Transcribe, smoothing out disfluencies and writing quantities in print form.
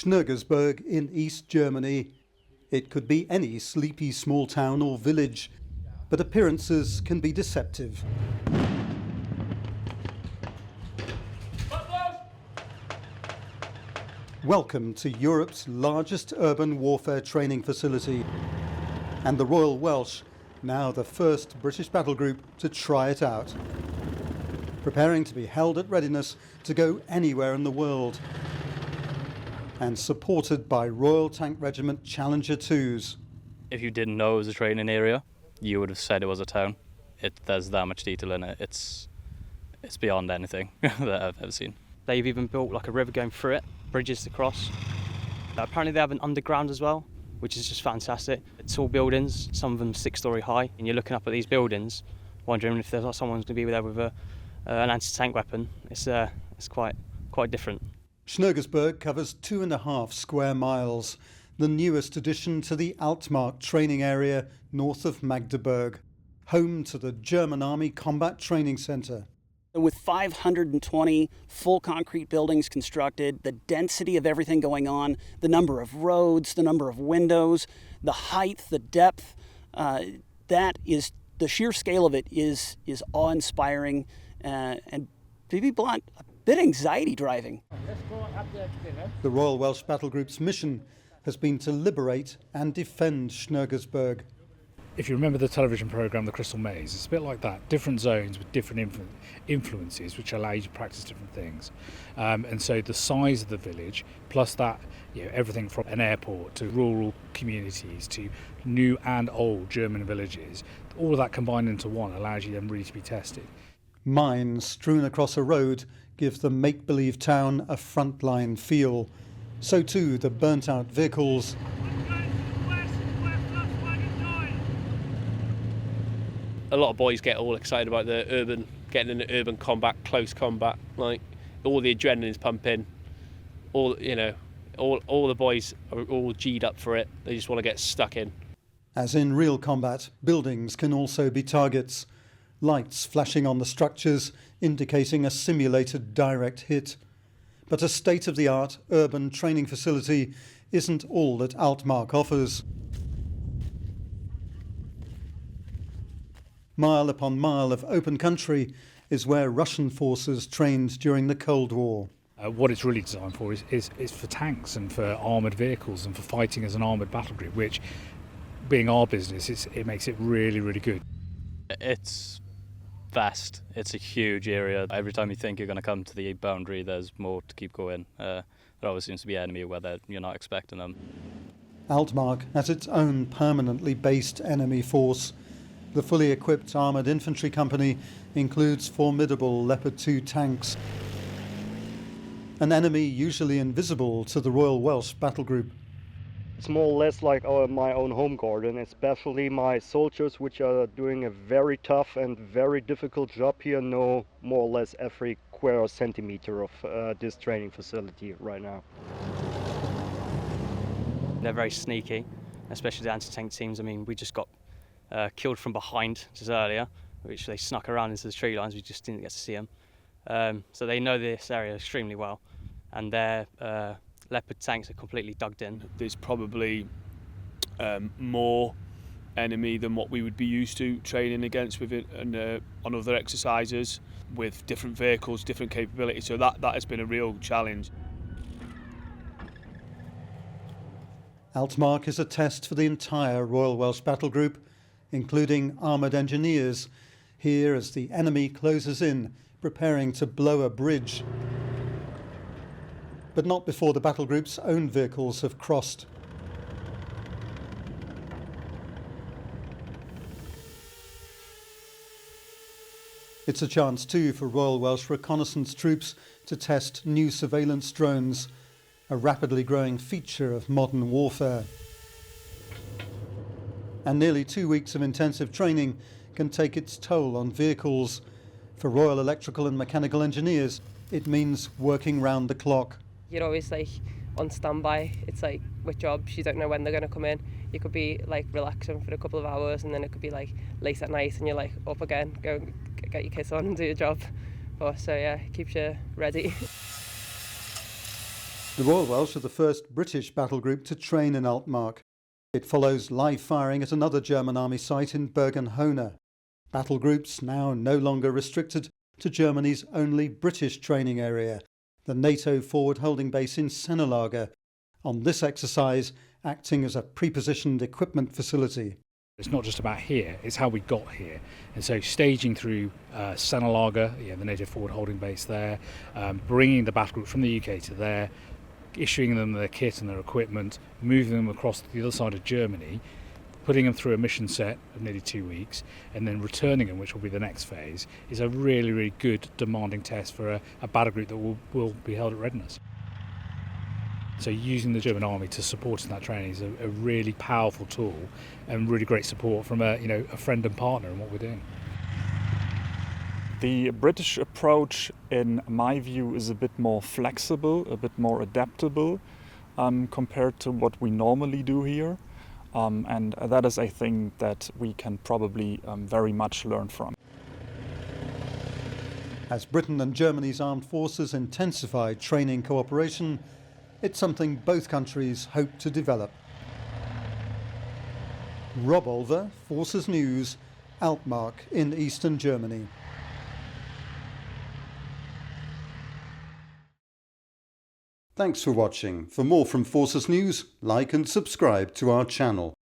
Schnoeggersburg in East Germany. It could be any sleepy small town or village, but appearances can be deceptive. Welcome to Europe's largest urban warfare training facility, and the Royal Welsh, now the first British battle group to try it out. Preparing to be held at readiness to go anywhere in the world, and supported by Royal Tank Regiment Challenger 2s. If you didn't know it was a training area, you would have said it was a town. There's that much detail in it. It's beyond anything that I've ever seen. They've even built like a river going through it, bridges to cross. Apparently they have an underground as well, which is just fantastic. It's all buildings, some of them 6-story high, and you're looking up at these buildings, wondering if there's someone's going to be there with an anti-tank weapon. It's quite different. Schnoeggersburg covers 2.5 square miles, the newest addition to the Altmark training area north of Magdeburg, home to the German Army Combat Training Centre. With 520 full concrete buildings constructed, the density of everything going on, the number of roads, the number of windows, the height, the depth, that is, the sheer scale of it is awe-inspiring and, to be blunt, a bit anxiety-driving. The Royal Welsh Battle Group's mission has been to liberate and defend Schnoeggersburg. If you remember the television programme The Crystal Maze, it's a bit like that. Different zones with different influences which allow you to practice different things. And so the size of the village, plus that, everything from an airport to rural communities to new and old German villages, all of that combined into one allows you then really to be tested. Mines strewn across a road give the make-believe town a frontline feel. So too the burnt-out vehicles. A lot of boys get all excited about getting into urban combat, close combat. Like all the adrenaline's pumping. All the boys are all G'd up for it. They just want to get stuck in. As in real combat, buildings can also be targets. Lights flashing on the structures indicating a simulated direct hit. But a state-of-the-art urban training facility isn't all that Altmark offers. Mile upon mile of open country is where Russian forces trained during the Cold War. What it's really designed for is for tanks and for armoured vehicles and for fighting as an armoured battle group, which, being our business, it makes it really, really good. It's vast. It's a huge area. Every time you think you're going to come to the boundary, there's more to keep going. There always seems to be an enemy where you're not expecting them. Altmark has its own permanently based enemy force. The fully equipped armoured infantry company includes formidable Leopard 2 tanks. An enemy usually invisible to the Royal Welsh battle group. It's more or less like my own home garden, especially my soldiers, which are doing a very tough and very difficult job here, know more or less every square centimetre of this training facility right now. They're very sneaky, especially the anti-tank teams. I mean, we just got killed from behind just earlier, which they snuck around into the tree lines. We just didn't get to see them. So they know this area extremely well, and their Leopard tanks are completely dug in. There's probably more enemy than what we would be used to training against with it and on other exercises with different vehicles, different capabilities. So that has been a real challenge. Altmark is a test for the entire Royal Welsh battle group, including armoured engineers, here as the enemy closes in, preparing to blow a bridge. But not before the battle group's own vehicles have crossed. It's a chance too for Royal Welsh reconnaissance troops to test new surveillance drones, a rapidly growing feature of modern warfare. And nearly 2 weeks of intensive training can take its toll on vehicles. For Royal Electrical and Mechanical Engineers, it means working round the clock. You're always on standby. It's like with jobs, you don't know when they're going to come in. You could be relaxing for a couple of hours, and then it could be late at night and you're up again, go get your kit on and do your job. So yeah, it keeps you ready. The Royal Welsh are the first British battle group to train in Altmark. It follows live firing at another German army site in Bergen-Hohne. Battle groups now no longer restricted to Germany's only British training area, the NATO forward holding base in Sennelager, on this exercise acting as a pre-positioned equipment facility. It's not just about here, it's how we got here. And so staging through Sennelager, the NATO forward holding base there, bringing the battle group from the UK to there, issuing them their kit and their equipment, moving them across to the other side of Germany, putting them through a mission set of nearly 2 weeks, and then returning them, which will be the next phase, is a really, really good, demanding test for a battle group that will be held at readiness. So using the German army to support in that training is a really powerful tool and really great support from a friend and partner in what we're doing. The British approach, in my view, is a bit more flexible, a bit more adaptable compared to what we normally do here. And that is a thing that we can probably very much learn from. As Britain and Germany's armed forces intensify training cooperation, it's something both countries hope to develop. Rob Olver, Forces News, Altmark in eastern Germany. Thanks for watching. For more from Forces News, like and subscribe to our channel.